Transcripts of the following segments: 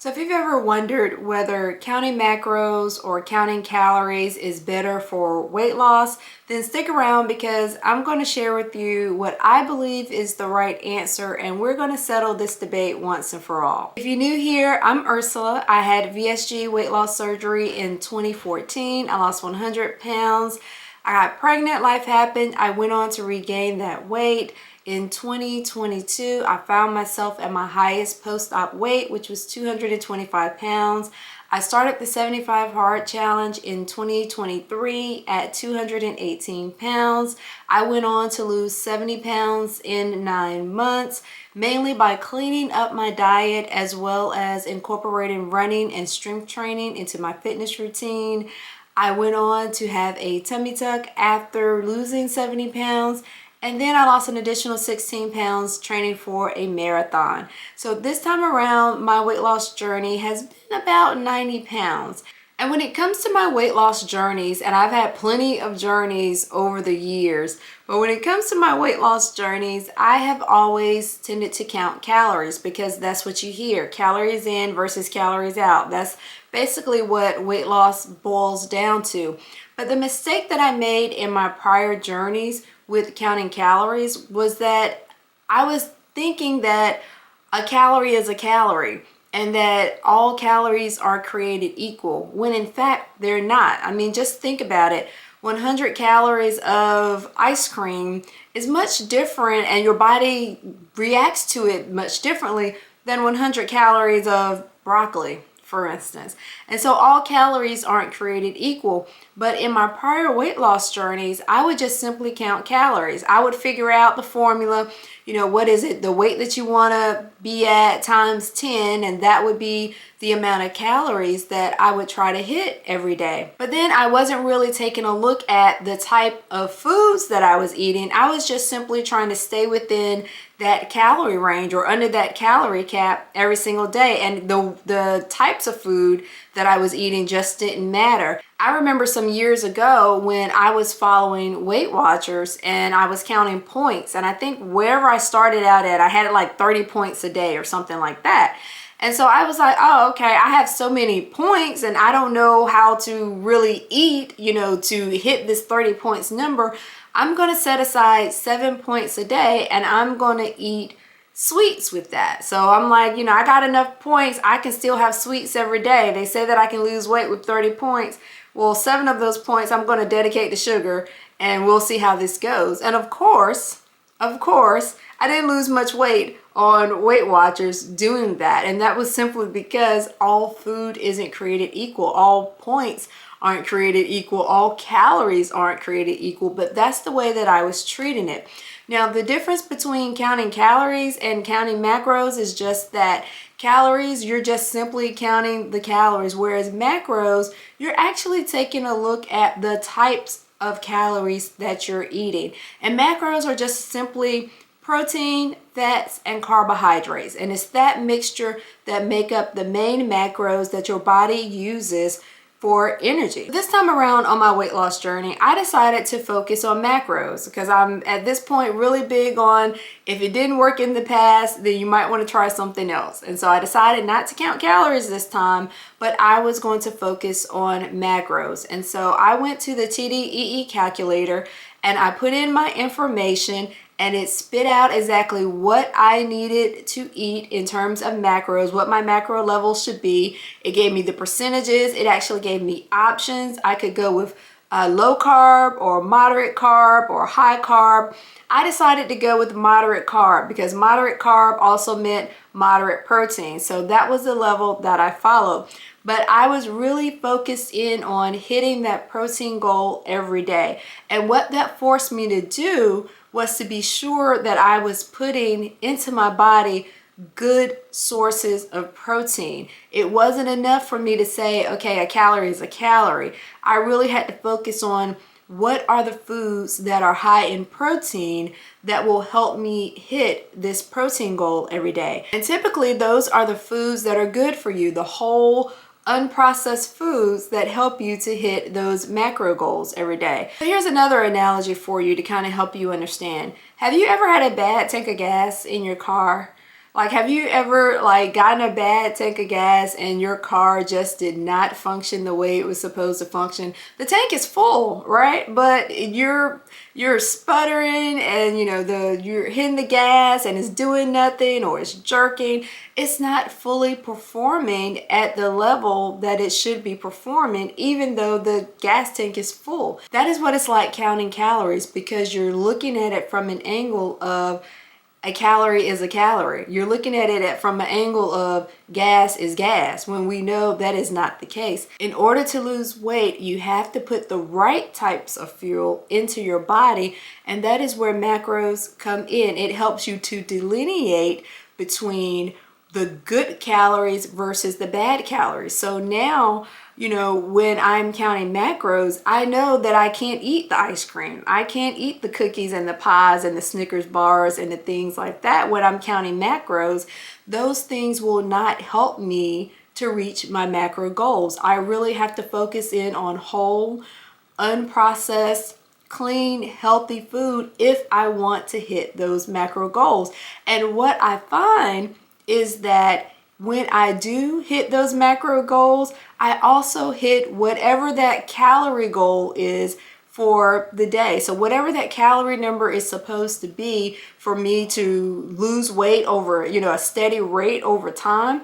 So if you've ever wondered whether counting macros or counting calories is better for weight loss, then stick around because I'm going to share with you what I believe is the right answer, and we're going to settle this debate once and for all. If you're new here, I'm Ursula. I had VSG weight loss surgery in 2014. I lost 100 pounds. I got pregnant, life happened. I went on to regain that weight. In 2022, I found myself at my highest post-op weight, which was 225 pounds. I started the 75 Hard Challenge in 2023 at 218 pounds. I went on to lose 70 pounds in 9 months, mainly by cleaning up my diet as well as incorporating running and strength training into my fitness routine. I went on to have a tummy tuck after losing 70 pounds. And then I lost an additional 16 pounds training for a marathon. So this time around, my weight loss journey has been about 90 pounds. And when it comes to my weight loss journeys, and I've had plenty of journeys over the years, but when it comes to my weight loss journeys, I have always tended to count calories because that's what you hear, calories in versus calories out. That's basically what weight loss boils down to. But the mistake that I made in my prior journeys with counting calories was that I was thinking that a calorie is a calorie and that all calories are created equal, when in fact they're not. I mean, just think about it. 100 calories of ice cream is much different, and your body reacts to it much differently than 100 calories of broccoli, for instance. And so all calories aren't created equal. But in my prior weight loss journeys, I would just simply count calories. I would figure out the formula, what is it, the weight that you want to be at times 10, and that would be the amount of calories that I would try to hit every day. But then I wasn't really taking a look at the type of foods that I was eating. I was just simply trying to stay within that calorie range or under that calorie cap every single day. And the types of food that I was eating just didn't matter. I remember some years ago when I was following Weight Watchers and I was counting points, and I think wherever I started out at, I had like 30 points a day or something like that. And so I was like, oh, okay, I have so many points and I don't know how to really eat, to hit this 30 points number. I'm going to set aside 7 points a day and I'm going to eat sweets with that. So I'm like, I got enough points. I can still have sweets every day. They say that I can lose weight with 30 points. Well, 7 of those points I'm going to dedicate to sugar, and we'll see how this goes. And of course, I didn't lose much weight on Weight Watchers doing that. And that was simply because all food isn't created equal. All points aren't created equal. All calories aren't created equal. But that's the way that I was treating it. Now, the difference between counting calories and counting macros is just that calories, you're just simply counting the calories, whereas macros, you're actually taking a look at the types of calories that you're eating. And macros are just simply protein, fats, and carbohydrates. And it's that mixture that make up the main macros that your body uses for energy. This time around on my weight loss journey, I decided to focus on macros because I'm at this point really big on, if it didn't work in the past, then you might want to try something else. And so I decided not to count calories this time, but I was going to focus on macros. And so I went to the TDEE calculator and I put in my information, and it spit out exactly what I needed to eat in terms of macros, what my macro levels should be. It gave me the percentages. It actually gave me options. I could go with low carb or moderate carb or high carb. I decided to go with moderate carb because moderate carb also meant moderate protein. So that was the level that I followed. But I was really focused in on hitting that protein goal every day. And what that forced me to do was to be sure that I was putting into my body good sources of protein. It wasn't enough for me to say, okay, a calorie is a calorie. I really had to focus on what are the foods that are high in protein that will help me hit this protein goal every day. And typically those are the foods that are good for you, the whole unprocessed foods that help you to hit those macro goals every day. So here's another analogy for you to kind of help you understand. Have you ever had a bad tank of gas in your car? Like, have you ever like gotten a bad tank of gas and your car just did not function the way it was supposed to function? The tank is full, right? But you're sputtering, and you're hitting the gas and it's doing nothing, or it's jerking. It's not fully performing at the level that it should be performing, even though the gas tank is full. That is what it's like counting calories, because you're looking at it from an angle of a calorie is a calorie. You're looking at it from an angle of gas is gas, when we know that is not the case. In order to lose weight, you have to put the right types of fuel into your body, and that is where macros come in. It helps you to delineate between the good calories versus the bad calories. So now, when I'm counting macros, I know that I can't eat the ice cream. I can't eat the cookies and the pies and the Snickers bars and the things like that. When I'm counting macros, those things will not help me to reach my macro goals. I really have to focus in on whole, unprocessed, clean, healthy food if I want to hit those macro goals. And what I find is that when I do hit those macro goals, I also hit whatever that calorie goal is for the day. So whatever that calorie number is supposed to be for me to lose weight over, a steady rate over time,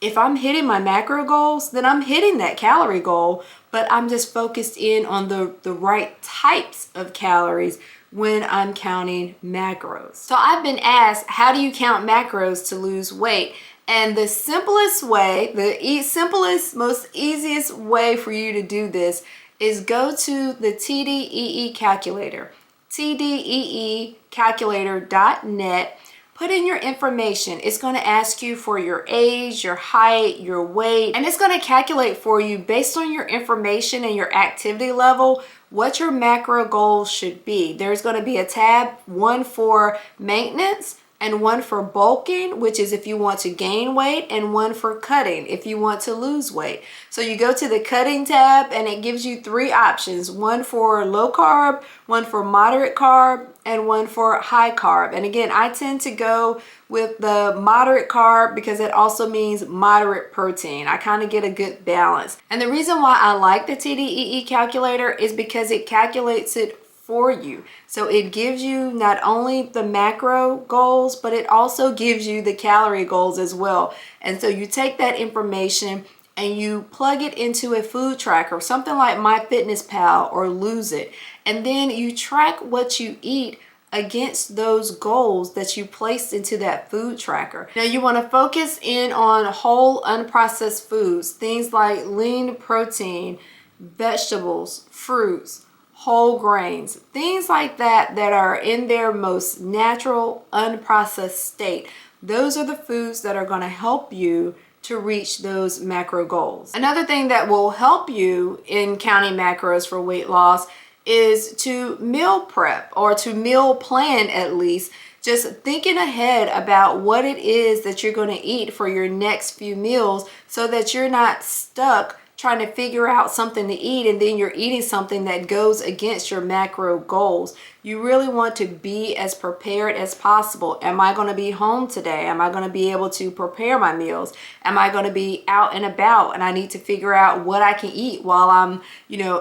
if I'm hitting my macro goals, then I'm hitting that calorie goal, but I'm just focused in on the right types of calories when I'm counting macros. So I've been asked, how do you count macros to lose weight? And the simplest way, simplest, most easiest way for you to do this is go to the TDEE calculator, tdeecalculator.net. Put in your information. It's going to ask you for your age, your height, your weight, and it's going to calculate for you based on your information and your activity level what your macro goals should be. There's going to be a tab, one for maintenance and one for bulking, which is if you want to gain weight, and one for cutting if you want to lose weight. So you go to the cutting tab and it gives you 3 options, one for low carb, one for moderate carb, and one for high carb. And again, I tend to go with the moderate carb because it also means moderate protein. I kind of get a good balance. And the reason why I like the TDEE calculator is because it calculates it for you. So it gives you not only the macro goals, but it also gives you the calorie goals as well. And so you take that information and you plug it into a food tracker, something like MyFitnessPal or Lose It, and then you track what you eat against those goals that you placed into that food tracker. Now you want to focus in on whole unprocessed foods, things like lean protein, vegetables, fruits, whole grains, things like that that are in their most natural, unprocessed state. Those are the foods that are going to help you to reach those macro goals. Another thing that will help you in counting macros for weight loss is to meal prep, or to meal plan at least. Just thinking ahead about what it is that you're going to eat for your next few meals, so that you're not stuck trying to figure out something to eat and then you're eating something that goes against your macro goals. You really want to be as prepared as possible. Am I going to be home today? Am I going to be able to prepare my meals? Am I going to be out and about and I need to figure out what I can eat while I'm,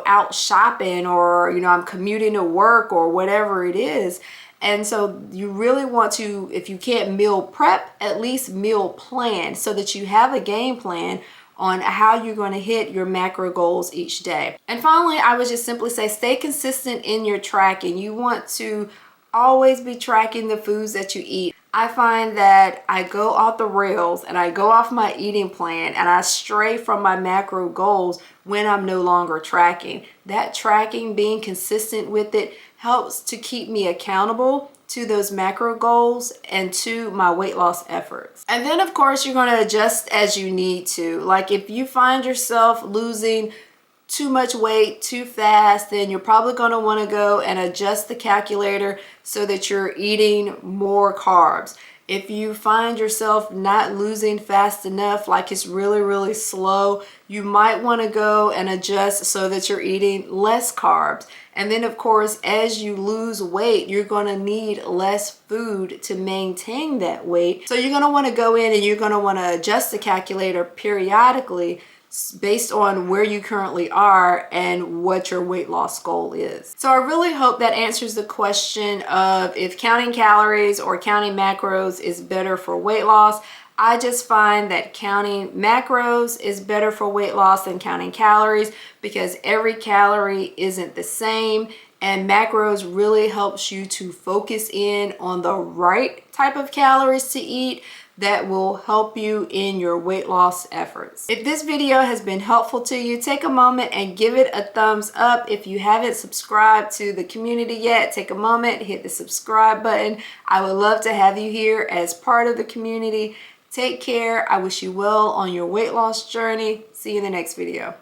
out shopping, or, I'm commuting to work, or whatever it is. And so you really want to, if you can't meal prep, at least meal plan, so that you have a game plan on how you're going to hit your macro goals each day. And finally, I would just simply say, stay consistent in your tracking. You want to always be tracking the foods that you eat. I find that I go off the rails and I go off my eating plan and I stray from my macro goals when I'm no longer tracking. That tracking, being consistent with it, helps to keep me accountable to those macro goals and to my weight loss efforts. And then of course, you're going to adjust as you need to. Like if you find yourself losing too much weight too fast, then you're probably going to want to go and adjust the calculator so that you're eating more carbs. If you find yourself not losing fast enough, like it's really slow, you might want to go and adjust so that you're eating less carbs. And then of course, as you lose weight, you're going to need less food to maintain that weight. So you're going to want to go in and you're going to want to adjust the calculator periodically based on where you currently are and what your weight loss goal is. So I really hope that answers the question of if counting calories or counting macros is better for weight loss. I just find that counting macros is better for weight loss than counting calories because every calorie isn't the same, and macros really helps you to focus in on the right type of calories to eat that will help you in your weight loss efforts. If this video has been helpful to you, take a moment and give it a thumbs up. If you haven't subscribed to the community yet, take a moment, hit the subscribe button. I would love to have you here as part of the community. Take care. I wish you well on your weight loss journey. See you in the next video.